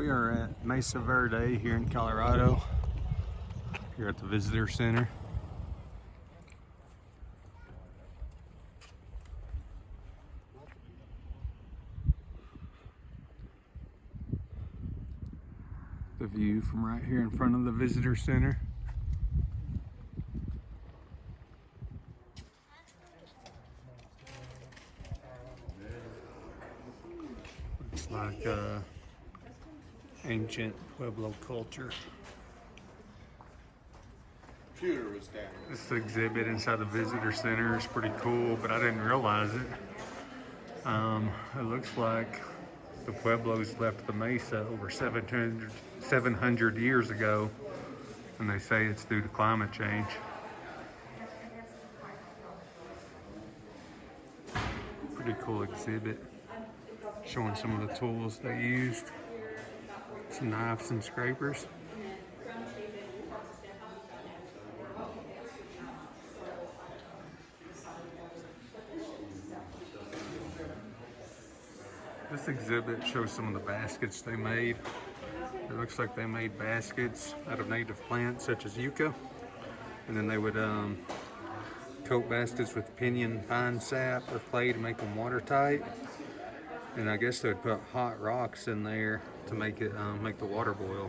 We are at Mesa Verde here in Colorado, here at the visitor center. The view from right here in front of the visitor center. Looks like ancient Pueblo culture. This exhibit inside the visitor center is pretty cool, but I didn't realize it. It looks like the Pueblos left the Mesa over 700 years ago, and they say it's due to climate change. Pretty cool exhibit, showing some of the tools they used. Some knives and scrapers. This exhibit shows some of the baskets they made. It looks like they made baskets out of native plants such as yucca, and then they would coat baskets with pinyon pine sap or clay to make them watertight. And I guess they would put hot rocks in there to make it make the water boil.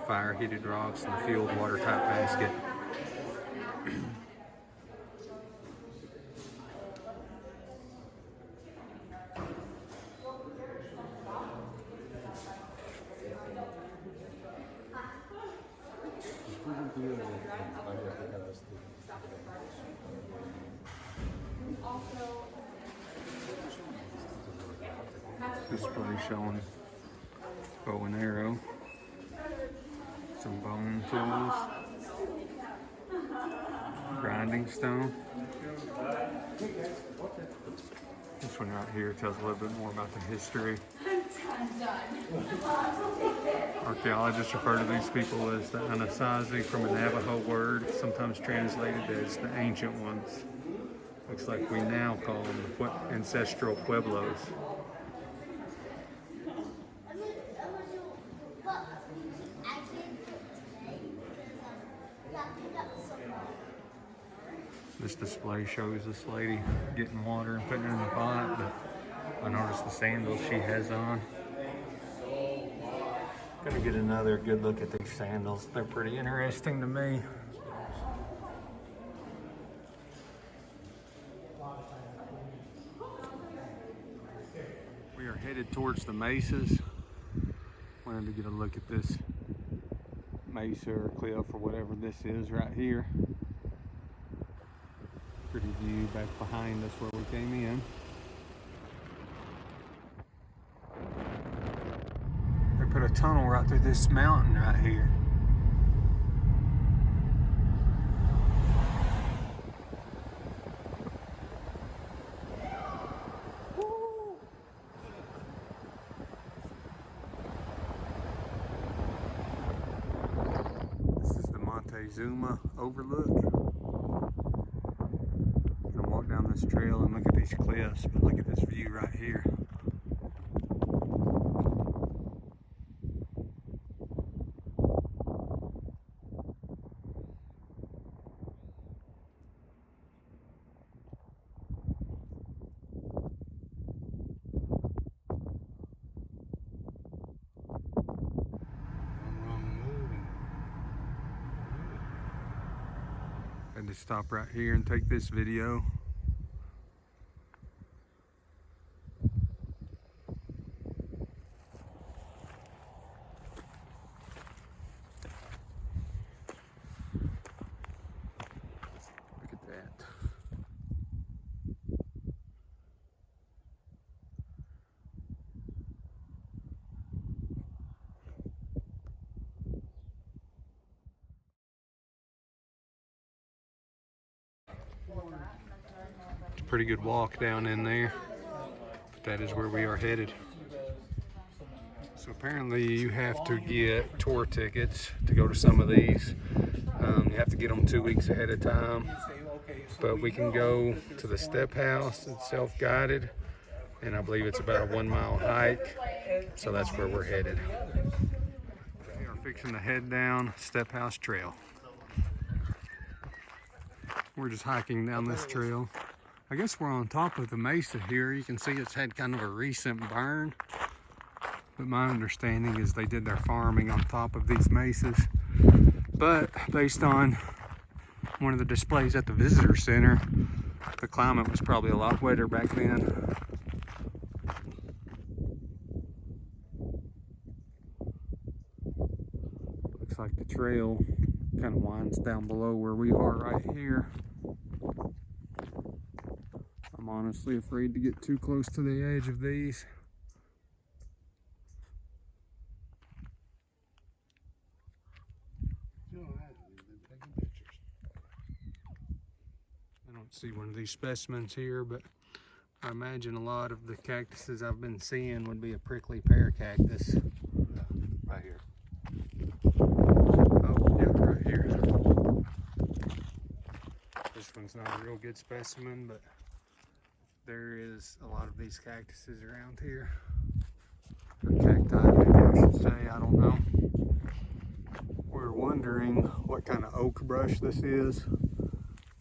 Fire heated rocks in the filled watertight basket. Display showing bow and arrow, some bone tools, grinding stone. This one right here tells a little bit more about the history. Archaeologists refer to these people as the Anasazi, from a Navajo word, sometimes translated as the ancient ones. Looks like we now call them the ancestral Pueblos. This display shows this lady getting water and putting it in the pot, but I noticed the sandals she has on. Gonna get another good look at these sandals. They're pretty interesting to me. We are headed towards the mesas. Wanted to get a look at this mesa or cliff or whatever this is right here. Pretty view back behind us where we came in. They put a tunnel right through this mountain right here. This is the Montezuma overlook. Down this trail and look at these cliffs, but look at this view right here. Had to stop right here and take this video. Pretty good walk down in there, but that is where we are headed. So apparently you have to get tour tickets to go to some of these. You have to get them 2 weeks ahead of time, but we can go to the step house. It's self-guided, and I believe it's about a 1 mile hike. So that's where we're headed. We are fixing to head down Step House Trail. We're just hiking down this trail. I guess we're on top of the mesa here. You can see it's had kind of a recent burn. But my understanding is they did their farming on top of these mesas. But based on one of the displays at the visitor center, the climate was probably a lot wetter back then. Looks like the trail kind of winds down below where we are right here. I'm honestly afraid to get too close to the edge of these. I don't see one of these specimens here, but I imagine a lot of the cactuses I've been seeing would be a prickly pear cactus. Right here. Oh, yeah, right here. This one's not a real good specimen, but there is a lot of these cactuses around here. Or cacti, maybe I should say, I don't know. We're wondering what kind of oak brush this is.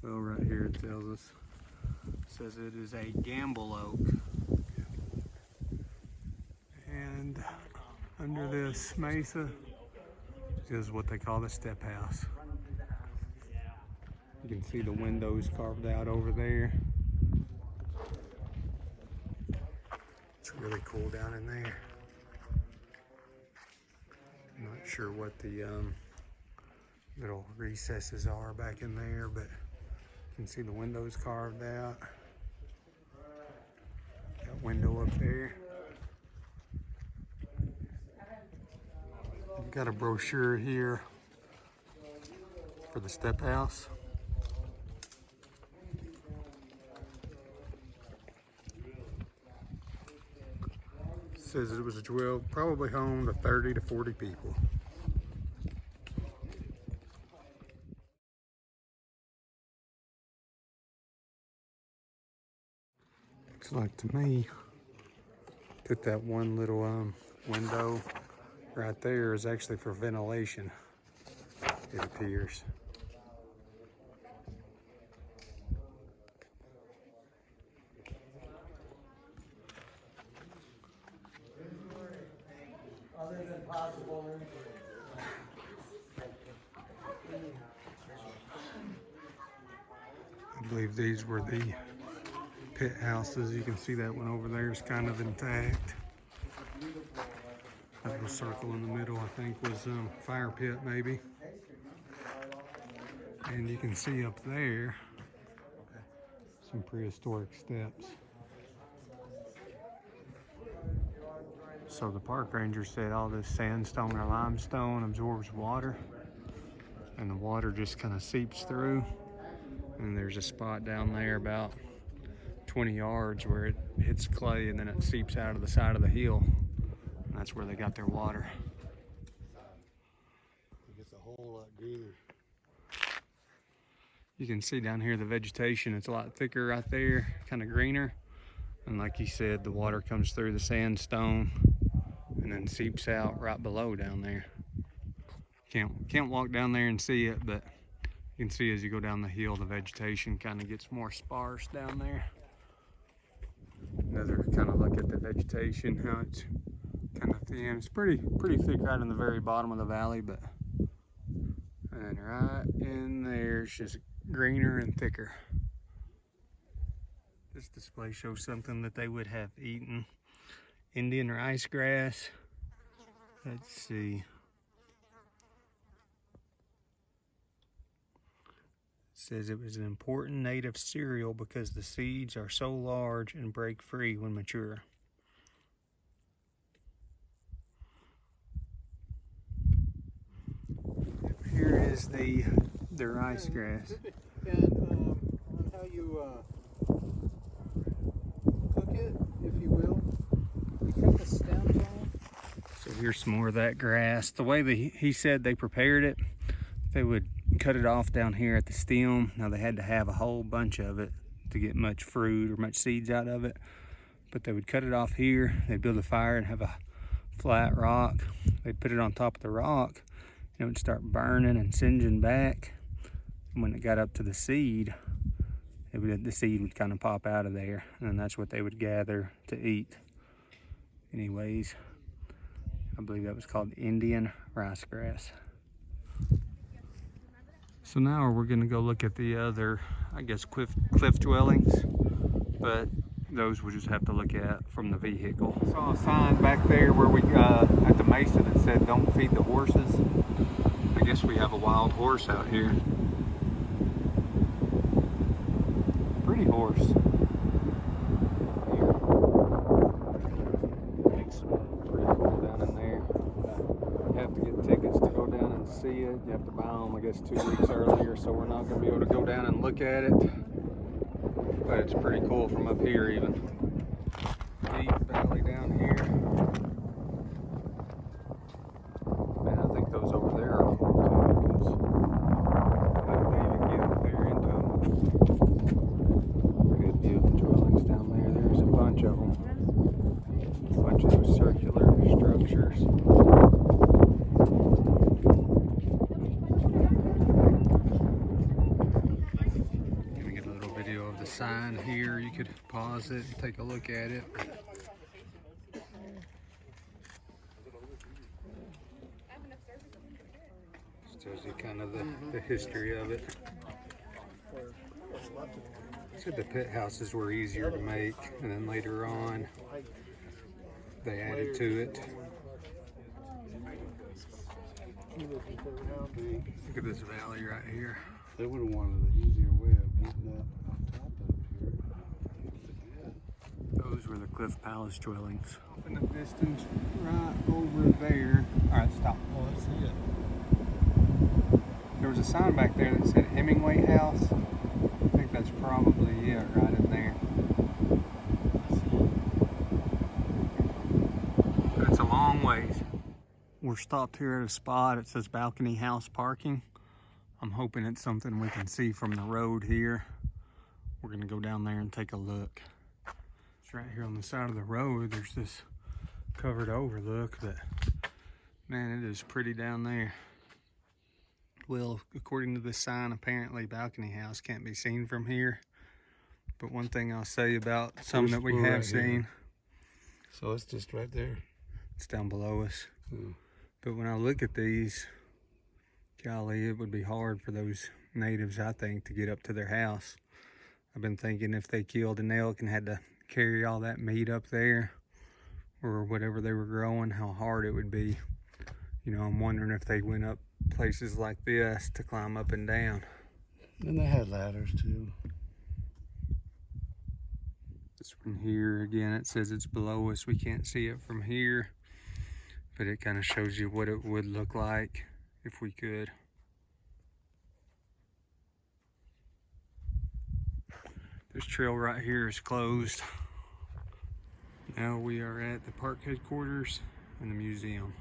Well, right here it tells us. It says it is a gamble oak. And under this mesa is what they call the step house. You can see the windows carved out over there. It's really cool down in there. I'm not sure what the little recesses are back in there, but you can see the windows carved out. That window up there. I've got a brochure here for the step house. It says it was probably home to 30 to 40 people. Looks like to me that one little window right there is actually for ventilation, it appears. Other than possible injury. I believe these were the pit houses. You can see that one over there is kind of intact. That little circle in the middle, I think, was fire pit maybe. And you can see up there some prehistoric steps. So the park ranger said all this sandstone or limestone absorbs water, and the water just kind of seeps through. And there's a spot down there about 20 yards where it hits clay and then it seeps out of the side of the hill. And that's where they got their water. It gets a whole lot greener. You can see down here the vegetation, it's a lot thicker right there, kind of greener. And like he said, the water comes through the sandstone and then seeps out right below down there. Can't walk down there and see it, but you can see as you go down the hill, the vegetation kind of gets more sparse down there. Another kind of look at the vegetation, how it's kind of thin. It's pretty thick right in the very bottom of the valley, but and right in there it's just greener and thicker. This display shows something that they would have eaten. Indian rice grass. Let's see. It says it was an important native cereal because the seeds are so large and break free when mature. Here is the rice grass. And on how you cook it, if you will, you cut the stems off. So here's some more of that grass. The way that he said they prepared it, they would cut it off down here at the stem. Now they had to have a whole bunch of it to get much fruit or much seeds out of it. But they would cut it off here, they'd build a fire and have a flat rock. They'd put it on top of the rock, and it would start burning and singeing back. And when it got up to the seed, the seed would kind of pop out of there, and then that's what they would gather to eat. Anyways, I believe that was called Indian rice grass. So now we're gonna go look at the other, I guess, cliff dwellings, but those we'll just have to look at from the vehicle. I saw a sign back there where we at the Mesa that said don't feed the horses. I guess we have a wild horse out here. Pretty horse. Pretty cool down in there. You have to get tickets to go down and see it. You have to buy them, I guess, 2 weeks earlier, so we're not going to be able to go down and look at it. But it's pretty cool from up here even. Deep valley down here. Man, I think those over there are cool too, because I can't even get up there into them. Good view of the dwellings down there. There's a bunch of them. A bunch of those circular structures. Gonna get a little video of the sign here. You could pause it and take a look at it. Just tells you kind of the history of it. Said the pit houses were easier to make, and then later on they added to it. Look at this valley right here. They would have wanted an easier way of getting up on top of here. Those were the Cliff Palace dwellings. In the distance, right over there. All right, stop. Oh, I see it. There was a sign back there that said Hemingway House. I think that's probably it right in there. But it's a long ways. We're stopped here at a spot. It says balcony house parking. I'm hoping it's something we can see from the road here. We're gonna go down there and take a look. It's right here on the side of the road. There's this covered overlook, but man, it is pretty down there. Well, according to this sign, apparently balcony house can't be seen from here. But one thing I'll say about some that we have right seen. here. So it's just right there. It's down below us. But when I look at these, golly, it would be hard for those natives, I think, to get up to their house. I've been thinking if they killed an elk and had to carry all that meat up there, or whatever they were growing, how hard it would be. You know, I'm wondering if they went up places like this to climb up and down. And they had ladders too. This one here, again, it says it's below us. We can't see it from here, but it kind of shows you what it would look like if we could. This trail right here is closed. Now we are at the park headquarters and the museum.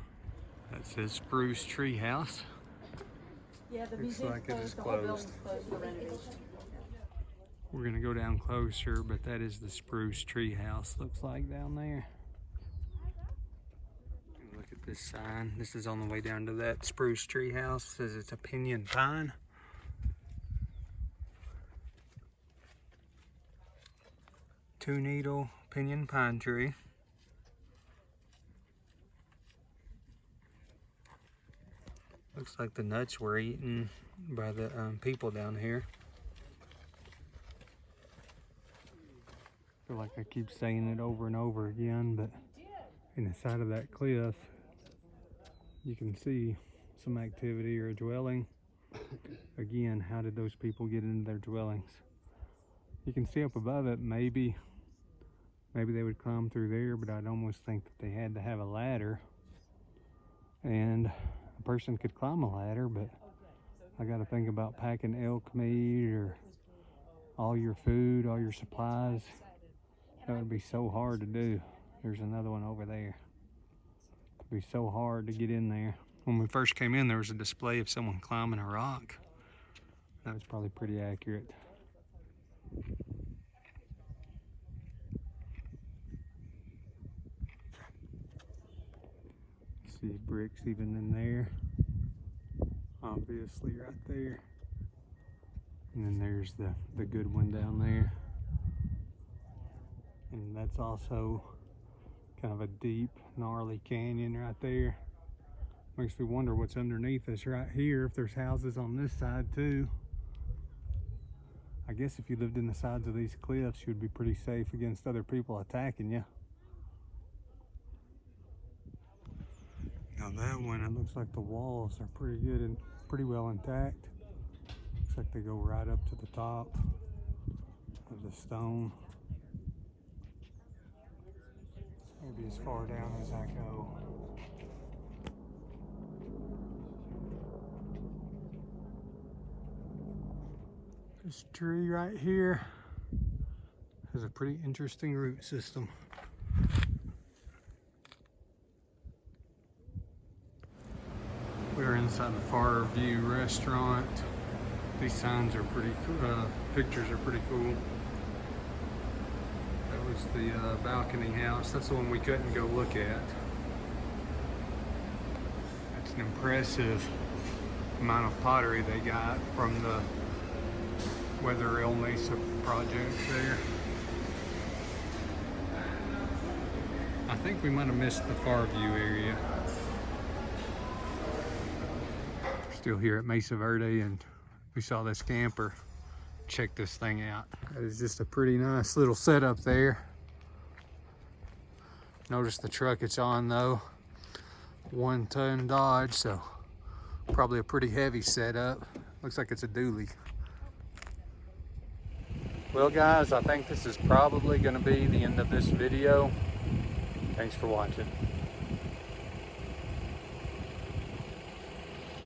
That says Spruce Tree House. Yeah, the Looks museum's like it is closed, the whole closed. building's closed for renovation. We're gonna go down closer, but that is the Spruce Tree House, looks like down there. Look at this sign. This is on the way down to that Spruce Tree House. It says it's a pinyon pine. Two-needle pinyon pine tree. Looks like the nuts were eaten by the people down here. I feel like I keep saying it over and over again, but in the side of that cliff, you can see some activity or a dwelling. Again, how did those people get into their dwellings? You can see up above it, maybe they would climb through there, but I'd almost think that they had to have a ladder. And a person could climb a ladder, but I got to think about packing elk meat or all your food, all your supplies. That would be so hard to do. There's another one over there. It'd be so hard to get in there. When we first came in, there was a display of someone climbing a rock. That was probably pretty accurate. See bricks even in there. Obviously right there. And then there's the good one down there. And that's also kind of a deep, gnarly canyon right there. Makes me wonder what's underneath us right here, if there's houses on this side too. I guess if you lived in the sides of these cliffs, you'd be pretty safe against other people attacking you. Now that one, it looks like the walls are pretty good and pretty well intact. Looks like they go right up to the top of the stone. Maybe as far down as I go. This tree right here has a pretty interesting root system. We're inside the Far View restaurant. These signs are pretty cool, pictures are pretty cool. That was the balcony house. That's the one we couldn't go look at. That's an impressive amount of pottery they got from the Weather Mesa project there. I think we might have missed the Far View area. Still here at Mesa Verde, and we saw this camper. Check this thing out. That is just a pretty nice little setup there. Notice the truck it's on though. 1-ton Dodge, so probably a pretty heavy setup. Looks like it's a dually. Well guys, I think this is probably going to be the end of this video. Thanks for watching.